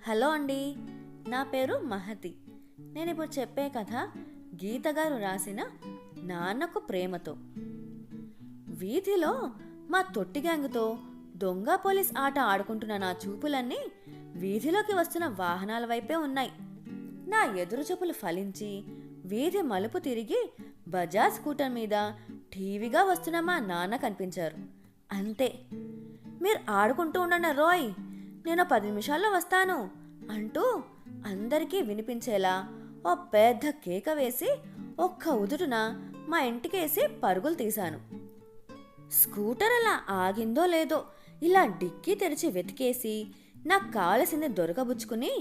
Hello అండి, నా పేరు మహతి. నేను ఇప్పుడు చెప్పే కథ గీత గారు రాసిన నాన్నకు ప్రేమతో. వీధిలో మా తొట్టి గ్యాంగుతో దొంగ పోలీస్ ఆట ఆడుకుంటున్న నా చూపులన్నీ వీధిలోకి వస్తున్న వాహనాల వైపే ఉన్నాయి. నా ఎదురు చూపులు ఫలించి వీధి మలుపు తిరిగి బజాజ్ స్కూటర్ మీద టీవీగా వస్తున్న మా నాన్న కనిపించారు. అంతే, మీరు ఆడుకుంటూ ఉండండి రోయ్, నేను 10 నిమిషాల్లో వస్తాను అంటూ అందరికీ వినిపించేలా ఓ పెద్ద కేక వేసి ఒక్క ఉదుటున మా ఇంటికేసి పరుగులు తీశాను. స్కూటర్ అలా ఆగిందో లేదో ఇలా డిక్కీ తెరిచి వెతికేసి నాకు కావలసింది దొరకబుచ్చుకుని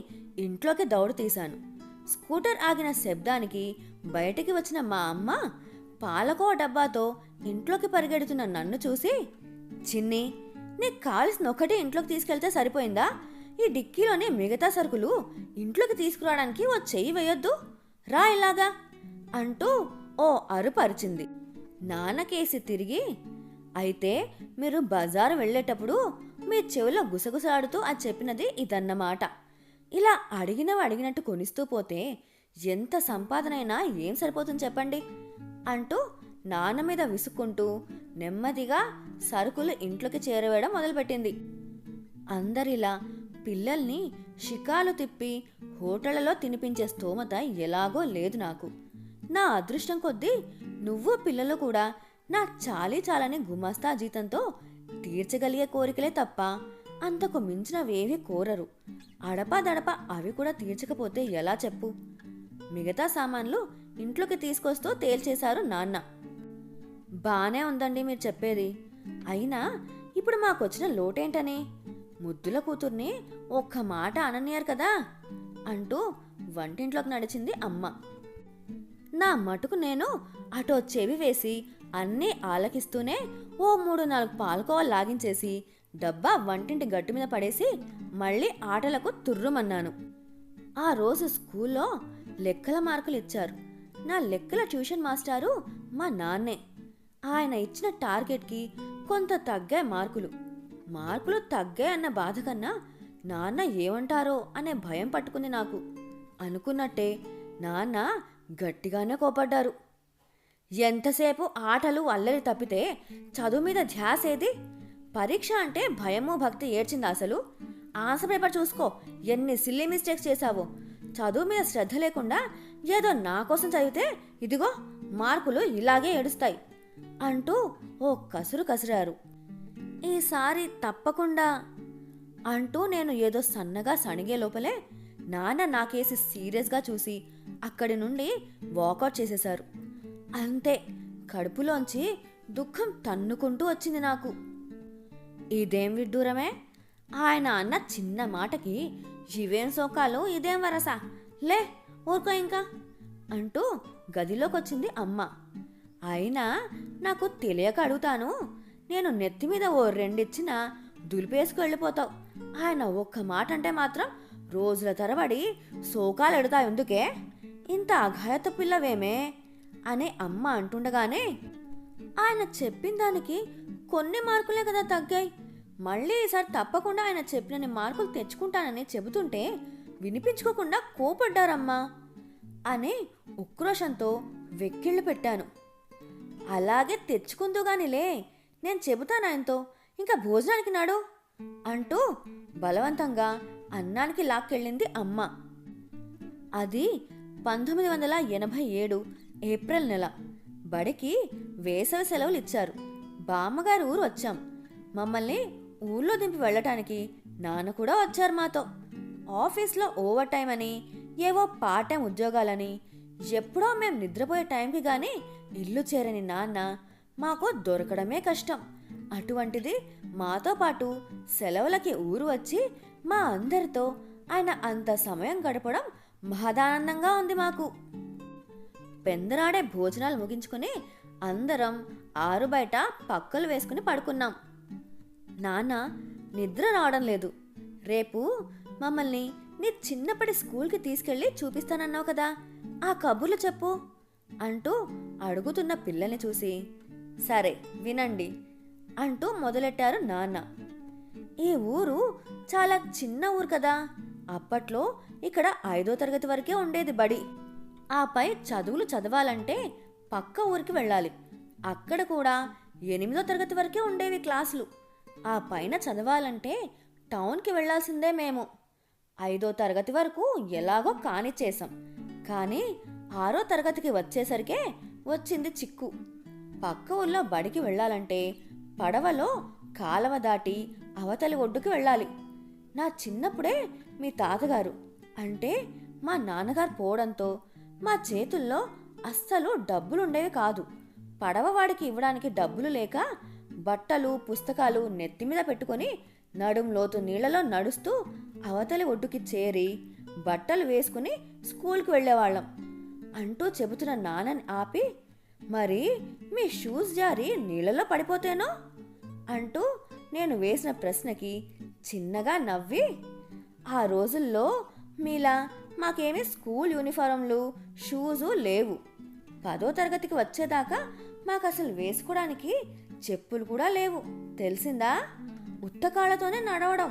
ఇంట్లోకి దౌడు తీశాను. స్కూటర్ ఆగిన శబ్దానికి బయటికి వచ్చిన మా అమ్మ పాలకో డబ్బాతో ఇంట్లోకి పరిగెడుతున్న నన్ను చూసి, చిన్ని, నీకు కావలసిన ఒకటి ఇంట్లోకి తీసుకెళ్తే సరిపోయిందా? ఈ డిక్కీలోని మిగతా సరుకులు ఇంట్లోకి తీసుకురావడానికి ఓ చెయ్యి వేయొద్దు, రా ఇలాగా అంటూ ఓ అరుపు అరిచింది. నాన్నకేసి తిరిగి, అయితే మీరు బజారు వెళ్ళేటప్పుడు మీ చెవిలో గుసగుసలాడుతూ అది చెప్పినది ఇదన్నమాట. ఇలా అడిగినట్టు కొనిస్తూ పోతే ఎంత సంపాదనైనా ఏం సరిపోతుంది చెప్పండి అంటూ నాన్న మీద విసుక్కుంటూ నెమ్మదిగా సరుకులు ఇంట్లోకి చేరవేయడం మొదలుపెట్టింది. అందరిలా పిల్లల్ని షికాలు తిప్పి హోటళ్లలో తినిపించే స్తోమత ఎలాగో లేదు నాకు. నా అదృష్టం కొద్దీ నువ్వు పిల్లలు కూడా నా చాలని గుమస్తా జీతంతో తీర్చగలిగే కోరికలే తప్ప అంతకు మించినవేవీ కోరరు. అడపదడప అవి కూడా తీర్చకపోతే ఎలా చెప్పు? మిగతా సామాన్లు ఇంట్లోకి తీసుకొస్తూ తేల్చేశారు నాన్న. బానే ఉందండి మీరు చెప్పేది, అయినా ఇప్పుడు మాకొచ్చిన లోటేంటని? ముద్దుల కూతుర్ని ఒక్క మాట అననియారు కదా అంటూ వంటింట్లోకి నడిచింది అమ్మ. నా మటుకు నేను అటో చెవి వేసి అన్నీ ఆలకిస్తూనే ఓ 3-4 పాలకోవాలు లాగించేసి డబ్బా వంటింటి గట్టు మీద పడేసి మళ్ళీ ఆటలకు తుర్రుమన్నాను. ఆ రోజు స్కూల్లో లెక్కల మార్కులు ఇచ్చారు. నా లెక్కల ట్యూషన్ మాస్టారు మా నాన్నే. ఆయన ఇచ్చిన టార్గెట్కి కొంత తగ్గాయి మార్కులు తగ్గాయి అన్న బాధ కన్నా నాన్న ఏమంటారో అనే భయం పట్టుకుంది నాకు. అనుకున్నట్టే నాన్న గట్టిగానే కోపడ్డారు. ఎంతసేపు ఆటలు అల్లరి తప్పితే చదువు మీద ధ్యాస ఏది? పరీక్ష అంటే భయము భక్తి ఏడ్చింది అసలు. ఆన్సర్ పేపర్ చూసుకో, ఎన్ని సిల్లీ మిస్టేక్స్ చేశావో. చదువు మీద శ్రద్ధ లేకుండా ఏదో నా కోసం చదివితే ఇదిగో మార్కులు ఇలాగే ఏడుస్తాయి అంటూ ఓ కసురారు. ఈసారి తప్పకుండా అంటూ నేను ఏదో సన్నగా సణిగే లోపలే నాన్న నాకేసి సీరియస్గా చూసి అక్కడి నుండి వాకౌట్ చేసేశారు. అంతే, కడుపులోంచి దుఃఖం తన్నుకుంటూ వచ్చింది నాకు. ఇదేం విడ్డూరమే, ఆయన అన్న చిన్న మాటకి ఇవేం సోకాలు, ఇదేం వరస, లే ఊరుకో ఇంకా అంటూ గదిలోకొచ్చింది అమ్మ. అయినా నాకు తెలియక అడుగుతాను, నేను నెత్తి మీద ఓ 2 ఇచ్చినా దులిపేసుకు వెళ్ళిపోతావు. ఆయన ఒక్క మాట అంటే మాత్రం రోజుల తరబడి సోకాలు ఎడతాయి. ఎందుకే ఇంత అఘాయత పిల్లవేమే అని అమ్మ అంటుండగానే, ఆయన చెప్పిన దానికి కొన్ని మార్కులే కదా తగ్గాయి, మళ్ళీ ఈసారి తప్పకుండా ఆయన చెప్పినన్ని మార్కులు తెచ్చుకుంటానని చెబుతుంటే వినిపించుకోకుండా కోపడ్డారమ్మా అని ఉక్రోషంతో వెక్కిళ్ళు పెట్టాను. అలాగే తెచ్చుకుందుగానిలే, నేను చెబుతాను ఆయనతో, ఇంకా భోజనానికి నాడు అంటూ బలవంతంగా అన్నానికి లాక్కెళ్ళింది అమ్మ. అది 1987 ఏప్రిల్ నెల. బడికి వేసవి సెలవులు ఇచ్చారు. బామ్మగారి ఊరు వచ్చాం. మమ్మల్ని ఊళ్ళో దింపి వెళ్ళటానికి నాన్న కూడా వచ్చారు మాతో. ఆఫీస్లో ఓవర్ టైం అని, ఏవో పార్ట్ టైం ఉద్యోగాలని, ఎప్పుడో మేము నిద్రపోయే టైంకి కానీ ఇల్లు చేరని నాన్న మాకు దొరకడమే కష్టం. అటువంటిది మాతో పాటు సెలవులకి ఊరు వచ్చి మా అందరితో ఆయన అంత సమయం గడపడం మహదానందంగా ఉంది మాకు. పెందరాడే భోజనాలు ముగించుకుని అందరం ఆరు బయట పక్కలు వేసుకుని పడుకున్నాం. నాన్న నిద్ర రావడం లేదు. రేపు మమ్మల్ని నీ చిన్నప్పటి స్కూల్కి తీసుకెళ్ళి చూపిస్తానన్నావు కదా, ఆ కబుర్లు చెప్పు అంటూ అడుగుతున్న పిల్లల్ని చూసి, సరే వినండి అంటూ మొదలెట్టారు నాన్న. ఈ ఊరు చాలా చిన్న ఊరు కదా, అప్పట్లో ఇక్కడ 5వ తరగతి వరకే ఉండేది బడి. ఆపై చదువులు చదవాలంటే పక్క ఊరికి వెళ్ళాలి. అక్కడ కూడా 8వ తరగతి వరకే ఉండేవి క్లాసులు. ఆ పైన చదవాలంటే టౌన్కి వెళ్ళాల్సిందే మేము. 5వ తరగతి వరకు ఎలాగో కానిచ్చేశాం. కానీ 6వ తరగతికి వచ్చేసరికే వచ్చింది చిక్కు. పక్క ఊళ్ళో బడికి వెళ్ళాలంటే పడవలో కాలవ దాటి అవతలి ఒడ్డుకి వెళ్ళాలి. నా చిన్నప్పుడే మీ తాతగారు అంటే మా నాన్నగారు పోవడంతో మా చేతుల్లో అస్సలు డబ్బులుండేవి కాదు. పడవవాడికి ఇవ్వడానికి డబ్బులు లేక బట్టలు పుస్తకాలు నెత్తిమీద పెట్టుకొని నడుం లోతు నీళ్లలో నడుస్తూ అవతలి ఒడ్డుకి చేరి బట్టలు వేసుకుని స్కూల్కి వెళ్ళేవాళ్ళం అంటూ చెబుతున్న నాన్నని ఆపి, మరి మీ షూస్ జారి నీళ్ళలో పడిపోతేనో అంటూ నేను వేసిన ప్రశ్నకి చిన్నగా నవ్వి, ఆ రోజుల్లో మీలా మాకేమీ స్కూల్ యూనిఫారంలు షూజు లేవు. 10వ తరగతికి వచ్చేదాకా మాకు అసలు వేసుకోవడానికి చెప్పులు కూడా లేవు, తెలిసిందా? ఉత్తకాళ్ళతోనే నడవడం.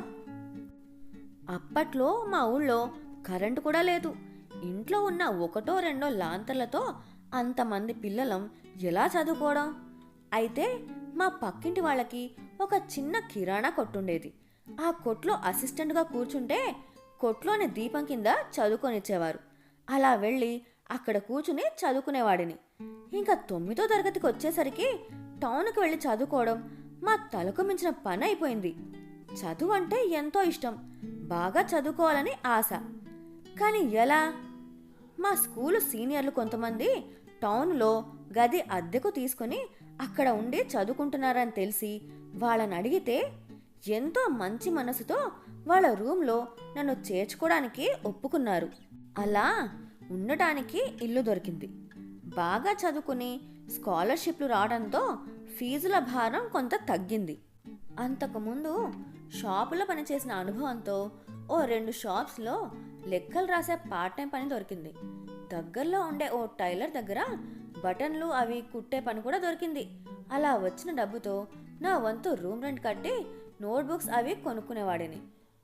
అప్పట్లో మా ఊళ్ళో కరెంటు కూడా లేదు. ఇంట్లో ఉన్న 1-2 లాంతర్లతో అంతమంది పిల్లలం ఎలా చదువుకోవడం? అయితే మా పక్కింటి వాళ్ళకి ఒక చిన్న కిరాణా కొట్టుండేది. ఆ కొట్లో అసిస్టెంట్గా కూర్చుంటే కొట్లోని దీపం కింద చదువుకొనిచ్చేవారు. అలా వెళ్ళి అక్కడ కూర్చుని చదువుకునేవాడిని. ఇంకా 9వ తరగతికి వచ్చేసరికి టౌన్కి వెళ్ళి చదువుకోవడం మా తలకు మించిన పని అయిపోయింది. చదువు అంటే ఎంతో ఇష్టం, బాగా చదువుకోవాలని ఆశ. కానీ ఎలా? మా స్కూలు సీనియర్లు కొంతమంది టౌన్లో గది అద్దెకు తీసుకొని అక్కడ ఉండి చదువుకుంటున్నారని తెలిసి వాళ్ళని అడిగితే ఎంతో మంచి మనసుతో వాళ్ళ రూమ్లో నన్ను చేర్చుకోవడానికి ఒప్పుకున్నారు. అలా ఉండటానికి ఇల్లు దొరికింది. బాగా చదువుకుని స్కాలర్షిప్లు రావడంతో ఫీజుల భారం కొంత తగ్గింది. అంతకుముందు షాపులో పనిచేసిన అనుభవంతో ఓ 2 షాప్స్లో లెక్కలు రాసే పార్ట్ టైం పని దొరికింది. దగ్గరలో ఉండే ఓ టైలర్ దగ్గర బటన్లు అవి కుట్టే పని కూడా దొరికింది. అలా వచ్చిన డబ్బుతో నా వంతు రూమ్ రెంట్ కట్టి నోట్బుక్స్ అవి కొనుక్కునేవాడిని.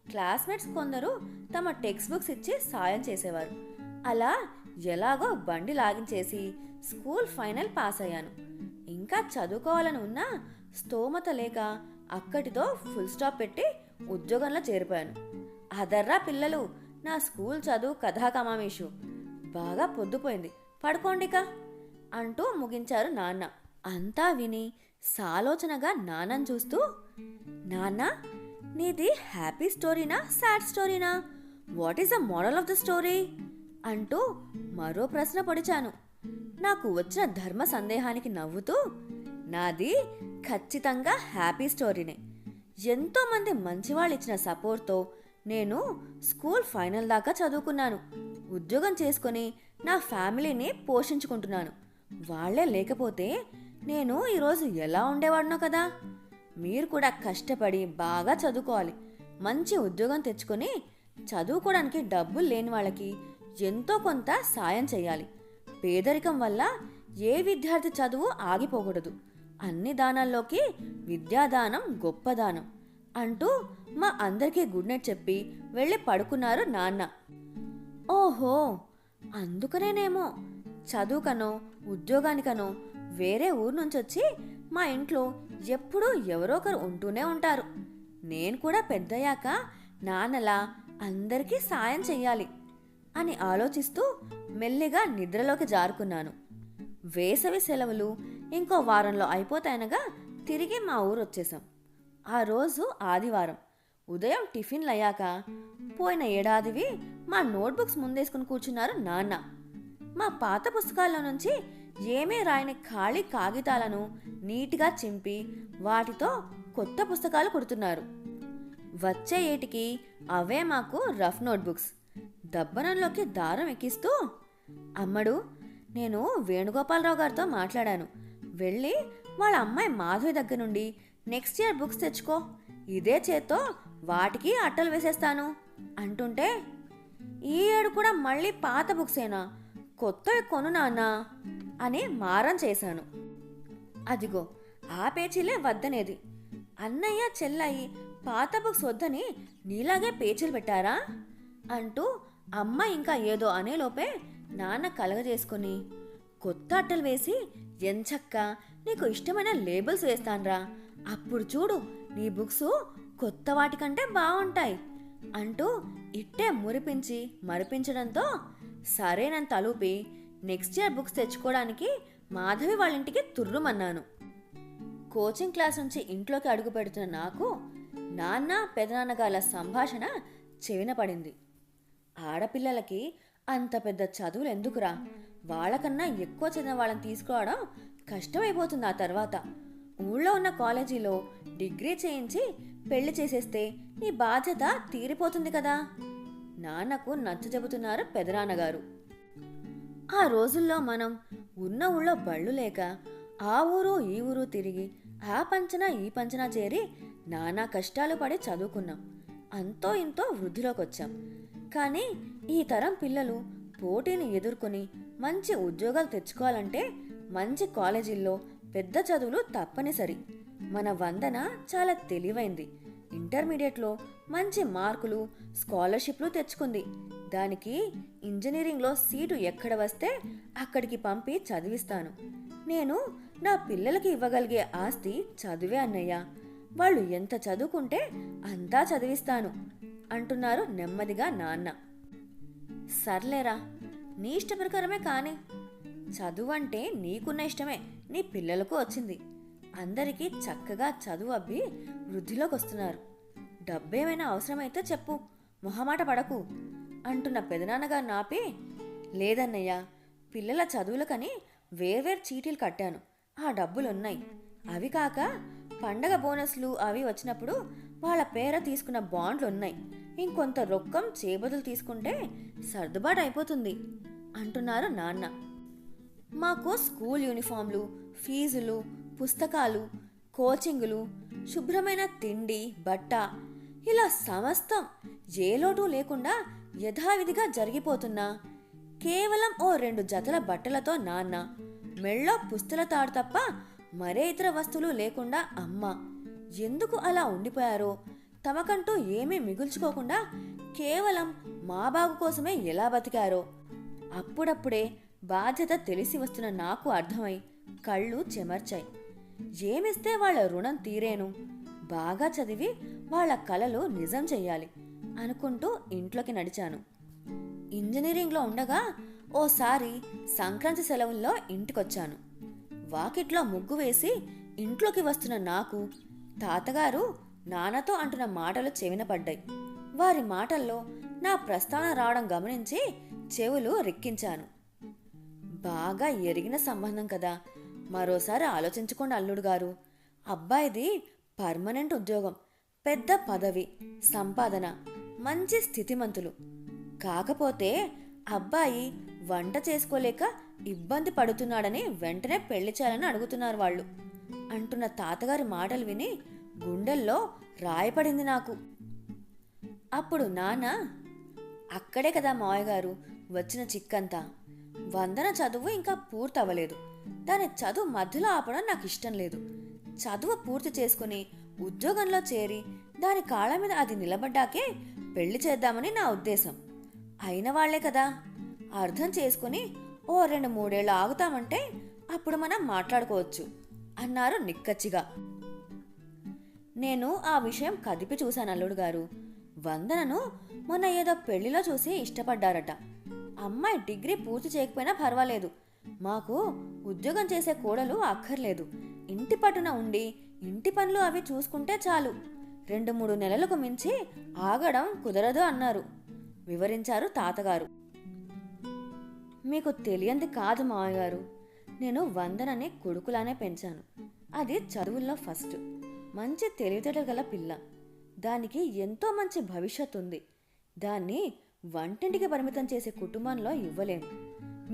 క్లాస్మేట్స్ కొందరు తమ టెక్స్ట్ బుక్స్ ఇచ్చి సాయం చేసేవారు. అలా ఎలాగో బండి లాగించేసి స్కూల్ ఫైనల్ పాస్ అయ్యాను. ఇంకా చదువుకోవాలని ఉన్నా స్తోమత లేక అక్కడితో ఫుల్ స్టాప్ పెట్టి ఉద్యోగంలో చేరిపోయాను. అదర్రా పిల్లలు, నా స్కూల్ చదువు కథాకమామేషు. బాగా పొద్దుపోయింది, పడుకోండిక అంటూ ముగించారు నాన్న. అంతా విని సాలోచనగా నాన్నని చూస్తూ, నాన్న, నీది హ్యాపీ స్టోరీనా సాడ్ స్టోరీనా? What is the moral of the story అంటూ మరో ప్రశ్న పొడిచాను. నాకు వచ్చిన ధర్మ సందేహానికి నవ్వుతూ, నాది ఖచ్చితంగా హ్యాపీ స్టోరీనే. ఎంతోమంది మంచివాళ్ళు ఇచ్చిన సపోర్ట్తో నేను స్కూల్ ఫైనల్ దాకా చదువుకున్నాను. ఉద్యోగం చేసుకొని నా ఫ్యామిలీని పోషించుకుంటున్నాను. వాళ్లే లేకపోతే నేను ఈరోజు ఎలా ఉండేవాడినో కదా. మీరు కూడా కష్టపడి బాగా చదువుకోవాలి. మంచి ఉద్యోగం తెచ్చుకొని చదువుకోవడానికి డబ్బులు లేని వాళ్ళకి ఎంతో కొంత సాయం చేయాలి. పేదరికం వల్ల ఏ విద్యార్థి చదువు ఆగిపోకూడదు. అన్ని దానాల్లోకి విద్యాదానం గొప్ప దానం అంటూ మా అందరికీ గుడ్ నైట్ చెప్పి వెళ్ళి పడుకున్నారు నాన్న. ఓహో, అందుకనేనేమో చదువుకనో ఉద్యోగానికనో వేరే ఊరు నుంచి వచ్చి మా ఇంట్లో ఎప్పుడూ ఎవరో ఒకరు ఉంటూనే ఉంటారు. నేను కూడా పెద్దయ్యాక నాన్నలా అందరికీ సాయం చెయ్యాలి అని ఆలోచిస్తూ మెల్లిగా నిద్రలోకి జారుకున్నాను. వేసవి సెలవులు ఇంకో వారంలో అయిపోతాయనగా తిరిగి మా ఊరు వచ్చేసాం. ఆ రోజు ఆదివారం. ఉదయం టిఫిన్లు అయ్యాక పోయిన ఏడాదివి మా నోట్బుక్స్ ముందేసుకుని కూర్చున్నారు నాన్న. మా పాత పుస్తకాల్లో నుంచి ఏమీ రాయని ఖాళీ కాగితాలను నీట్గా చింపి వాటితో కొత్త పుస్తకాలు కుడుతున్నారు. వచ్చే ఏటికి అవే మాకు రఫ్ నోట్బుక్స్. దబ్బనంలోకి దారం ఎక్కిస్తూ, అమ్మడు, నేను వేణుగోపాలరావు గారితో మాట్లాడాను. వెళ్ళి వాళ్ళ అమ్మాయి మాధవి దగ్గర నుండి నెక్స్ట్ ఇయర్ బుక్స్ తెచ్చుకో. ఇదే చేత్తో వాటికి అట్టలు వేసేస్తాను అంటుంటే, ఈ ఏడు కూడా మళ్ళీ పాత బుక్సేనా? కొత్తవి కొను నాన్నా అని మారం చేశాను. అదిగో ఆ పేచీలే వద్దనేది. అన్నయ్య చెల్లయి పాత బుక్స్ వద్దని నీలాగే పేచీలు పెట్టారా అంటూ అమ్మ ఇంకా ఏదో అనేలోపే నాన్న కలగజేసుకుని, కొత్త అట్టలు వేసి ఎంచక్క నీకు ఇష్టమైన లేబుల్స్ వేస్తాన్రా, అప్పుడు చూడు నీ బుక్స్ కొత్త వాటికంటే బాగుంటాయి అంటూ ఇట్టే మురిపించి మరిపించడంతో సరేనని తలూపి నెక్స్ట్ ఇయర్ బుక్స్ తెచ్చుకోవడానికి మాధవి వాళ్ళ ఇంటికి తుర్రుమన్నాను. కోచింగ్ క్లాస్ నుంచి ఇంట్లోకి అడుగు పెడుతున్న నాకు నాన్న పెదనాన్నగాళ్ళ సంభాషణ చెవిన పడింది. ఆడపిల్లలకి అంత పెద్ద చదువులు ఎందుకురా, వాళ్ళకన్నా ఎక్కువ చదివిన వాళ్ళని తీసుకోవడం కష్టమైపోతుంది. ఆ తర్వాత ఊళ్ళో ఉన్న కాలేజీలో డిగ్రీ చేయించి పెళ్లి చేసేస్తే నీ బాధ్యత తీరిపోతుంది కదా. నాన్నకు నచ్చ చెబుతున్నారు పెదనాన్నగారు. ఆ రోజుల్లో మనం ఉన్న ఊళ్ళో బళ్ళు లేక ఆ ఊరు ఈ ఊరు తిరిగి ఆ పంచన ఈ పంచన చేరి నానా కష్టాలు పడి చదువుకున్నాం. అంతో ఇంతో వృద్ధిలోకి వచ్చాం. కానీ ఈ తరం పిల్లలు పోటీని ఎదుర్కొని మంచి ఉద్యోగాలు తెచ్చుకోవాలంటే మంచి కాలేజీల్లో పెద్ద చదువులు తప్పనిసరి. మన వందన చాలా తెలివైంది. ఇంటర్మీడియట్లో మంచి మార్కులు స్కాలర్షిప్లు తెచ్చుకుంది. దానికి ఇంజనీరింగ్లో సీటు ఎక్కడ వస్తే అక్కడికి పంపి చదివిస్తాను. నేను నా పిల్లలకి ఇవ్వగలిగే ఆస్తి చదువే అన్నయ్య. వాళ్ళు ఎంత చదువుకుంటే అంతా చదివిస్తాను అంటున్నారు నెమ్మదిగా నాన్న. సర్లేరా, నీ ఇష్ట ప్రకారమే కానీ చదువు అంటే నీకున్న ఇష్టమే నీ పిల్లలకు వచ్చింది. అందరికీ చక్కగా చదువు అబ్బి వృద్ధిలోకి వస్తున్నారు. డబ్బేమైనా అవసరమైతే చెప్పు, మొహమాట పడకు అంటున్న పెదనాన్నగా నాపి, లేదన్నయ్య, పిల్లల చదువులకని వేర్వేరు చీటీలు కట్టాను. ఆ డబ్బులున్నాయి. అవి కాక పండగ బోనస్లు అవి వచ్చినప్పుడు వాళ్ళ పేర తీసుకున్న బాండ్లు ఉన్నాయి. ఇంకొంత రొక్కం చేబదులు తీసుకుంటే సర్దుబాటు అయిపోతుంది అంటున్నారు నాన్న. మాకు స్కూల్ యూనిఫామ్లు, ఫీజులు, పుస్తకాలు, కోచింగులు, శుభ్రమైన తిండి, బట్ట ఇలా సమస్తం ఏ లోటు లేకుండా యథావిధిగా జరిగిపోతున్నా కేవలం ఓ 2 జతల బట్టలతో నాన్న, మెళ్ళో పుస్తల తాడు తప్ప మరే ఇతర వస్తువులు లేకుండా అమ్మ ఎందుకు అలా ఉండిపోయారో, తమకంటూ ఏమీ మిగుల్చుకోకుండా కేవలం మా బాగు కోసమే ఎలా బతికారో అప్పుడప్పుడే బాధ్యత తెలిసి వస్తున్న నాకు అర్థమై కళ్ళు చెమర్చాయి. ఏమిస్తే వాళ్ళ రుణం తీరేను, బాగా చదివి వాళ్ళ కలలు నిజం చెయ్యాలి అనుకుంటూ ఇంట్లోకి నడిచాను. ఇంజనీరింగ్లో ఉండగా ఓసారి సంక్రాంతి సెలవుల్లో ఇంటికొచ్చాను. వాకిట్లో ముగ్గు వేసి ఇంట్లోకి వస్తున్న నాకు తాతగారు నాన్నతో అంటున్న మాటలు చెవిన పడ్డాయి. వారి మాటల్లో నా ప్రస్తావన రావడం గమనించి చెవులు రిక్కించాను. బాగా ఎరిగిన సంబంధం కదా, మరోసారి ఆలోచించుకోండి అల్లుడు గారు. అబ్బాయిది పర్మనెంట్ ఉద్యోగం, పెద్ద పదవి, సంపాదన, మంచి స్థితిమంతులు. కాకపోతే అబ్బాయి వంట చేసుకోలేక ఇబ్బంది పడుతున్నాడని వెంటనే పెళ్లి చేయాలని అడుగుతున్నారు వాళ్ళు అంటున్న తాతగారి మాటలు విని గుండెల్లో రాయపడింది నాకు. అప్పుడు నాన్న, అక్కడే కదా మావయ్య గారు వచ్చిన చిక్కంతా. వందన చదువు ఇంకా పూర్తవ్వలేదు. దాని చదువు మధ్యలో ఆపడం నాకు ఇష్టం లేదు. చదువు పూర్తి చేసుకుని ఉద్యోగంలో చేరి దాని కాళ్ళ మీద అది నిలబడ్డాకే పెళ్లి చేద్దామని నా ఉద్దేశం. అయిన వాళ్లే కదా, అర్థం చేసుకుని ఓ 2-3 ఏళ్ళు ఆగుతామంటే అప్పుడు మనం మాట్లాడుకోవచ్చు అన్నారు నిక్కచ్చిగా. నేను ఆ విషయం కదిపి చూశాను అల్లుడు గారు. వందనను మొన్న ఏదో పెళ్లిలో చూసి ఇష్టపడ్డారట. అమ్మాయి డిగ్రీ పూర్తి చేయకపోయినా పర్వాలేదు, మాకు ఉద్యోగం చేసే కోడలు అక్కర్లేదు, ఇంటి పట్టున ఉండి ఇంటి పనులు అవి చూసుకుంటే చాలు, 2-3 నెలలకు మించి ఆగడం కుదరదు అన్నారు వివరించారు తాతగారు. మీకు తెలియంది కాదు మావయ్య గారు, నేను వందనని కొడుకులానే పెంచాను. అది చదువుల్లో ఫస్ట్, మంచి తెలివితేటలు గల పిల్ల. దానికి ఎంతో మంచి భవిష్యత్తు ఉంది. దాన్ని వంటింటికి పరిమితం చేసే కుటుంబంలో ఇవ్వలేము.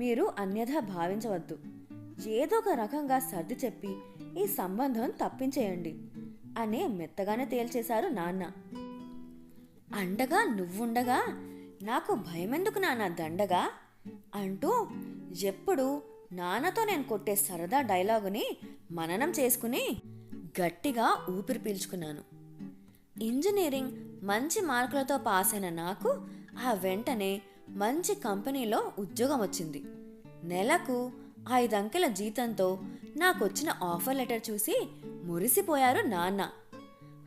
మీరు అన్యథా భావించవద్దు. ఏదో ఒక రకంగా సర్ది చెప్పి ఈ సంబంధం తప్పించేయండి అని మెత్తగానే తేల్చేశారు నాన్న. అండగా నువ్వుండగా నాకు భయమెందుకు నాన్న దండగా అంటూ ఎప్పుడు నాన్నతో నేను కొట్టే సరదా డైలాగుని మననం చేసుకుని గట్టిగా ఊపిరి పీల్చుకున్నాను. ఇంజనీరింగ్ మంచి మార్కులతో పాస్ అయిన నాకు ఆ వెంటనే మంచి కంపెనీలో ఉద్యోగం వచ్చింది. నెలకు 5 అంకెల జీతంతో నాకొచ్చిన ఆఫర్ లెటర్ చూసి మురిసిపోయారు నాన్న.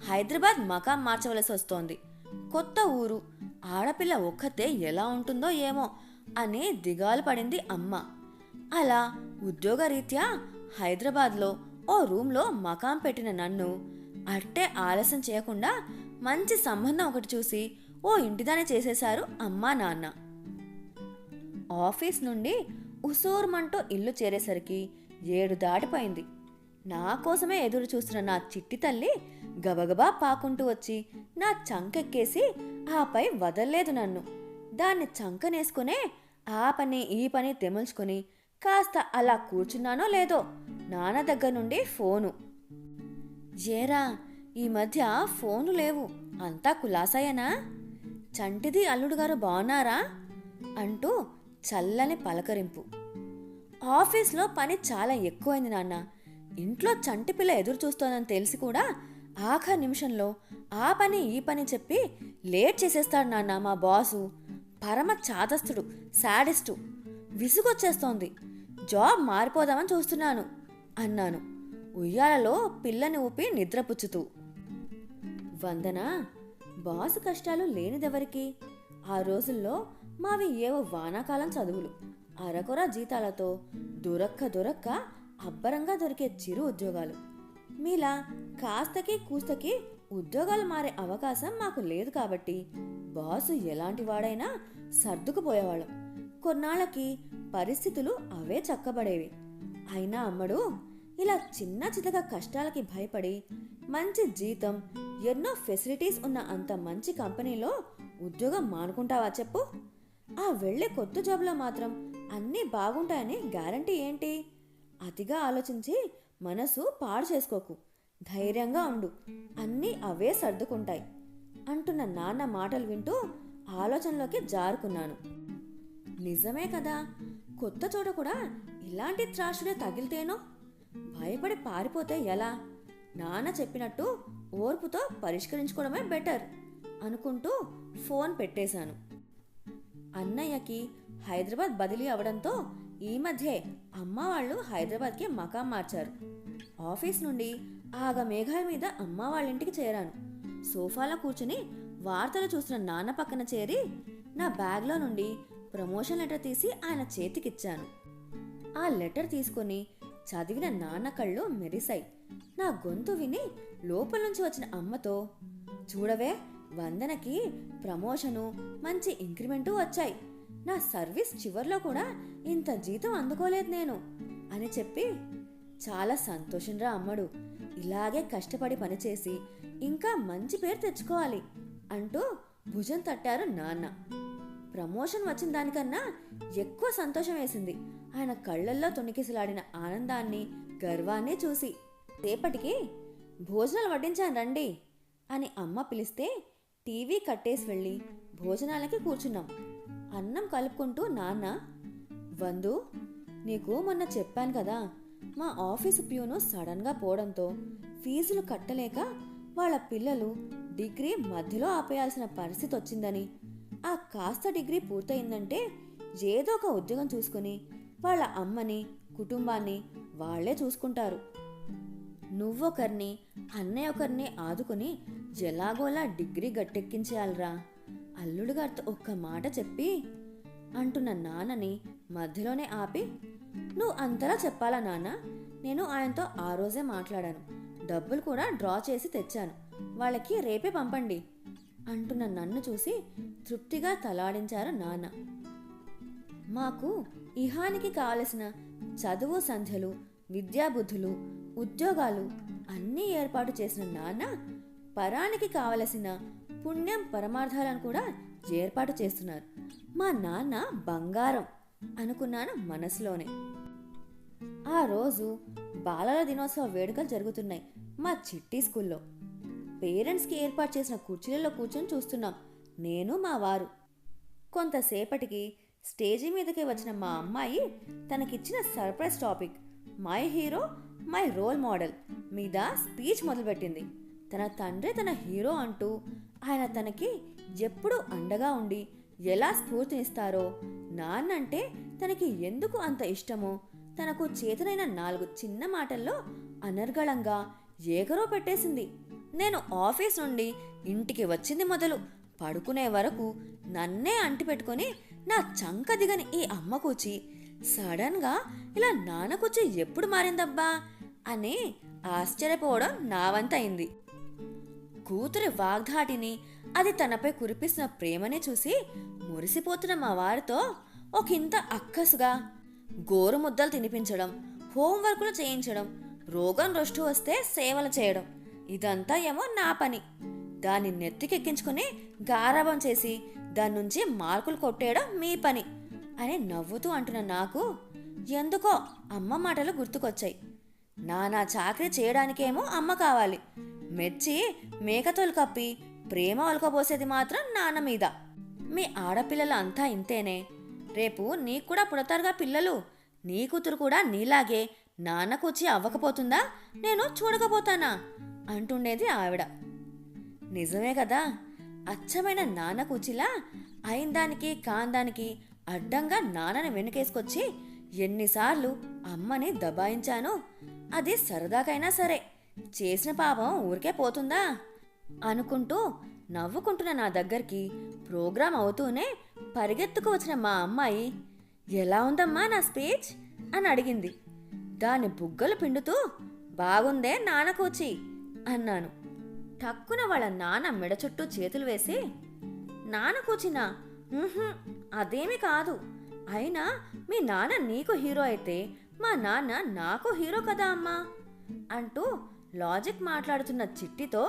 హైదరాబాద్ మకాం మార్చవలసి వస్తోంది. కొత్త ఊరు, ఆడపిల్ల ఒక్కతే ఎలా ఉంటుందో ఏమో అని దిగాలు పడింది అమ్మ. అలా ఉద్యోగరీత్యా హైదరాబాద్లో ఓ రూమ్లో మకాం పెట్టిన నన్ను అట్టే ఆలస్యం చేయకుండా మంచి సంబంధం ఒకటి చూసి ఓ ఇంటిదానే చేసేశారు అమ్మా నాన్న. ఆఫీస్ నుండి ఉసూర్మంటూ ఇల్లు చేరేసరికి 7 దాటిపోయింది. నా కోసమే ఎదురు చూస్తున్న నా చిట్టి తల్లి గబగబా పాకుంటూ వచ్చి నా చంకెక్కేసి ఆపై వదల్లేదు నన్ను. దాన్ని చంకనేసుకునే ఆ పని ఈ పని తెముల్చుకొని కాస్త అలా కూర్చున్నానో లేదో నాన్న దగ్గర నుండి ఫోను. ఏరా, ఈ మధ్య ఫోను లేవు, అంతా కులాసాయేనా? చంటిది అల్లుడు గారు బాగున్నారా అంటూ చల్లని పలకరింపు. ఆఫీస్లో పని చాలా ఎక్కువైంది నాన్న. ఇంట్లో చంటి పిల్ల ఎదురు చూస్తోందని తెలిసి కూడా ఆఖరి నిమిషంలో ఆ పని ఈ పని చెప్పి లేట్ చేసేస్తాడు నాన్న మా బాసు. పరమ చాదస్తుడు, శాడిస్టు. విసుగొచ్చేస్తోంది. జాబ్ మారిపోదామని చూస్తున్నాను అన్నాను ఉయ్యాలలో పిల్లని ఊపి నిద్రపుచ్చుతూ. వందన, బాసు కష్టాలు లేనిదెవరికి? ఆ రోజుల్లో మావి ఏవో వానాకాలం చదువులు, అరకొర జీతాలతో దొరక్క అబ్బరంగా దొరికే చిరు ఉద్యోగాలు. మీలా కాస్తకి కూస్తకి ఉద్యోగాలు మారే అవకాశం మాకు లేదు కాబట్టి బాసు ఎలాంటి వాడైనా సర్దుకుపోయేవాళ్ళం. కొన్నాళ్ళకి పరిస్థితులు అవే చక్కబడేవి. అయినా అమ్మడు, ఇలా చిన్న చితక కష్టాలకి భయపడి మంచి జీతం, ఎన్నో ఫెసిలిటీస్ ఉన్న అంత మంచి కంపెనీలో ఉద్యోగం మానుకుంటావా చెప్పు? ఆ వెళ్ళే కొత్త జాబ్లో మాత్రం అన్నీ బాగుంటాయని గ్యారంటీ ఏంటి? అతిగా ఆలోచించి మనసు పాడు చేసుకోకు, ధైర్యంగా ఉండు, అన్నీ అవే సర్దుకుంటాయి అంటున్న నాన్న మాటలు వింటూ ఆలోచనలోకి జారుకున్నాను. నిజమే కదా, కొత్త చోట కూడా ఇలాంటి త్రాషుడే తగిలితేనో? భయపడి పారిపోతే ఎలా? నాన్న చెప్పినట్టు ఓర్పుతో పరిష్కరించుకోవడమే బెటర్ అనుకుంటూ ఫోన్ పెట్టేశాను. అన్నయ్యకి హైదరాబాద్ బదిలీ అవడంతో ఈ మధ్యే అమ్మ వాళ్ళు హైదరాబాద్కి మకాం మార్చారు. ఆఫీస్ నుండి ఆగమేఘాల మీద అమ్మ వాళ్ళింటికి చేరాను. సోఫాలో కూర్చుని వార్తలు చూసిన నాన్న పక్కన చేరి నా బ్యాగ్లో నుండి ప్రమోషన్ లెటర్ తీసి ఆయన చేతికిచ్చాను. ఆ లెటర్ తీసుకుని చదివిన నాన్న కళ్ళు మెరిశాయి. నా గొంతు విని లోపల నుంచి వచ్చిన అమ్మతో, చూడవే, వందనకి ప్రమోషను, మంచి ఇంక్రిమెంటు వచ్చాయి. నా సర్వీస్ చివర్లో కూడా ఇంత జీతం అందుకోలేదు నేను అని చెప్పి, చాలా సంతోషంరా అమ్మడు, ఇలాగే కష్టపడి పనిచేసి ఇంకా మంచి పేరు తెచ్చుకోవాలి అంటూ భుజం తట్టారు నాన్న. ప్రమోషన్ వచ్చిన దానికన్నా ఎక్కువ సంతోషం వేసింది ఆయన కళ్ళల్లో తొణికిసలాడిన ఆనందాన్ని, గర్వాన్ని చూసి. సేపటికి భోజనాలు వడ్డించాను రండి అని అమ్మ పిలిస్తే టీవీ కట్టేసి వెళ్ళి భోజనాలకి కూర్చున్నాం. అన్నం కలుపుకుంటూ నాన్న, వందు, నీకు మొన్న చెప్పాను కదా, మా ఆఫీసు ప్యూను సడన్గా పోవడంతో ఫీజులు కట్టలేక వాళ్ళ పిల్లలు డిగ్రీ మధ్యలో ఆపేయాల్సిన పరిస్థితి వచ్చిందని. ఆ కాస్త డిగ్రీ పూర్తయిందంటే ఏదో ఒక ఉద్యోగం చూసుకుని వాళ్ళ అమ్మని, కుటుంబాన్ని వాళ్లే చూసుకుంటారు. నువ్వొకరిని, అన్నయ్య ఒకరిని ఆదుకుని ఎలాగోలా డిగ్రీ గట్టెక్కించేయాలరా అల్లుడు గారితో ఒక్క మాట చెప్పి అంటున్న నాన్నని మధ్యలోనే ఆపి, నువ్వు అంతలా చెప్పాలా నాన్న? నేను ఆయనతో ఆ రోజే మాట్లాడాను, డబ్బులు కూడా డ్రా చేసి తెచ్చాను, వాళ్ళకి రేపే పంపండి అంటున్న నన్ను చూసి తృప్తిగా తలాడించారు నాన్న. మాకు ఇహానికి కావలసిన చదువు సంధ్యలు, విద్యాబుద్ధులు, ఉద్యోగాలు అన్నీ ఏర్పాటు చేసిన నాన్న పరానికి కావలసిన పుణ్యం, పరమార్థాలను కూడా ఏర్పాటు చేస్తున్నారు. మా నాన్న బంగారం అనుకున్నాను మనసులోనే. ఆ రోజు బాలల దినోత్సవ వేడుకలు జరుగుతున్నాయి మా చిట్టి స్కూల్లో. పేరెంట్స్కి ఏర్పాటు చేసిన కుర్చీలలో కూర్చొని చూస్తున్నాం నేను, మా వారు. కొంతసేపటికి స్టేజీ మీదకి వచ్చిన మా అమ్మాయి తనకిచ్చిన surprise topic my hero my role model మీద స్పీచ్ మొదలుపెట్టింది. తన తండ్రి తన హీరో అంటూ ఆయన తనకి ఎప్పుడూ అండగా ఉండి ఎలా స్ఫూర్తినిస్తారో, నాన్నంటే తనకి ఎందుకు అంత ఇష్టమో తనకు చేతనైన 4 చిన్న మాటల్లో అనర్గళంగా ఏకరో పెట్టేసింది. నేను ఆఫీస్ నుండి ఇంటికి వచ్చింది మొదలు పడుకునే వరకు నన్నే అంటిపెట్టుకొని నా చంక దిగని ఈ అమ్మ కూచి సడన్గా ఇలా నాన్న కూచి ఎప్పుడు మారిందబ్బా అని ఆశ్చర్యపోవడం నా వంత అయింది. కూతురి వాగ్ధాటిని, అది తనపై కురిపిస్తున్న ప్రేమనే చూసి మురిసిపోతున్న మా వారితో ఒకంత అక్కసుగా గోరు ముద్దలు తినిపించడం, హోంవర్కులు చేయించడం, రోగం రొష్టు వస్తే సేవలు చేయడం, ఇదంతా ఏమో నా పని. దాన్ని నెత్తికెక్కించుకుని గారాబం చేసి దాని నుంచి మార్కులు కొట్టేయడం మీ పని అని నవ్వుతూ అంటున్న నాకు ఎందుకో అమ్మ మాటలు గుర్తుకొచ్చాయి. నానా చాకరీ చేయడానికేమో అమ్మ కావాలి, మెచ్చి మేకతోలు కప్పి ప్రేమ ఒలకబోసేది మాత్రం నాన్న మీద. మీ ఆడపిల్లలు అంతా ఇంతేనే, రేపు నీకు కూడా పుడతారుగా పిల్లలు, నీ కూతురు కూడా నీలాగే నాన్న కూచి అవ్వకపోతుందా, నేను చూడకపోతానా అంటుండేది ఆవిడ. నిజమే కదా, అచ్చమైన నాన్న కూచిలా అయిందానికి కాందానికి అడ్డంగా నాన్నని వెనుకేసుకొచ్చి ఎన్నిసార్లు అమ్మని దబాయించాను. అది సరదాకైనా సరే, చేసిన పాపం ఊరికే పోతుందా అనుకుంటూ నవ్వుకుంటున్న నా దగ్గరికి ప్రోగ్రాం అవుతూనే పరిగెత్తుకు వచ్చిన మా అమ్మాయి ఎలా ఉందమ్మా నా స్పీచ్ అని అడిగింది. దాని బుగ్గలు పిండుతూ బాగుందే నాన్న కూచి అన్నాను. టక్కున వాళ్ళ నాన్న మెడ చుట్టూ చేతులు వేసి నాన్న కూచినా, అదేమి కాదు, అయినా మీ నాన్న నీకు హీరో అయితే మా నాన్న నాకు హీరో కదా అమ్మా అంటూ లాజిక్ మాట్లాడుతున్న చిట్టితో,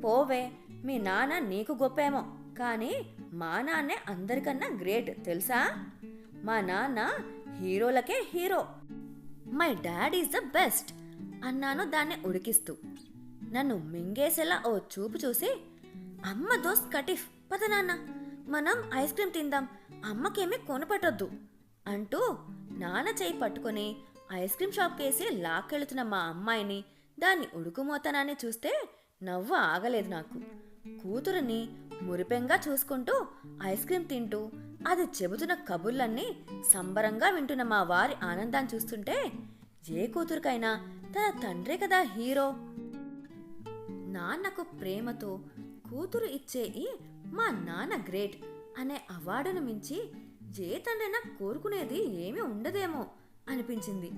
పోవే, మీ నాన్న నీకు గొప్పేమో కానీ మా నాన్నే అందరికన్నా గ్రేట్ తెలుసా, మా నాన్న హీరోలకే hero, my dad is the best అన్నాను దాన్ని ఉడికిస్తూ. నన్ను మింగేసేలా ఓ చూపు చూసి, అమ్మ దోస్త్ కటిఫ్, పద నాన్న మనం ఐస్ క్రీమ్ తిందాం, అమ్మకేమీ కొనపెట్టొద్దు అంటూ నాన్న చేయి పట్టుకొని ఐస్ క్రీమ్ షాప్ కేసి లాక్కెళ్తున్న మా అమ్మాయిని, దాన్ని ఉడుకుమోతనాన్ని చూస్తే నవ్వు ఆగలేదు నాకు. కూతురుని మురిపెంగా చూసుకుంటూ ఐస్ క్రీమ్ తింటూ అది చెబుతున్న కబుర్లన్నీ సంబరంగా వింటున్న మా వారి ఆనందాన్ని చూస్తుంటే ఏ కూతురికైనా తన తండ్రే కదా హీరో. నాన్నకు ప్రేమతో కూతురు ఇచ్చే ఈ మా నాన్న గ్రేట్ అనే అవార్డును మించి ఏ తండ్రైనా కోరుకునేది ఏమీ ఉండదేమో అనిపించింది.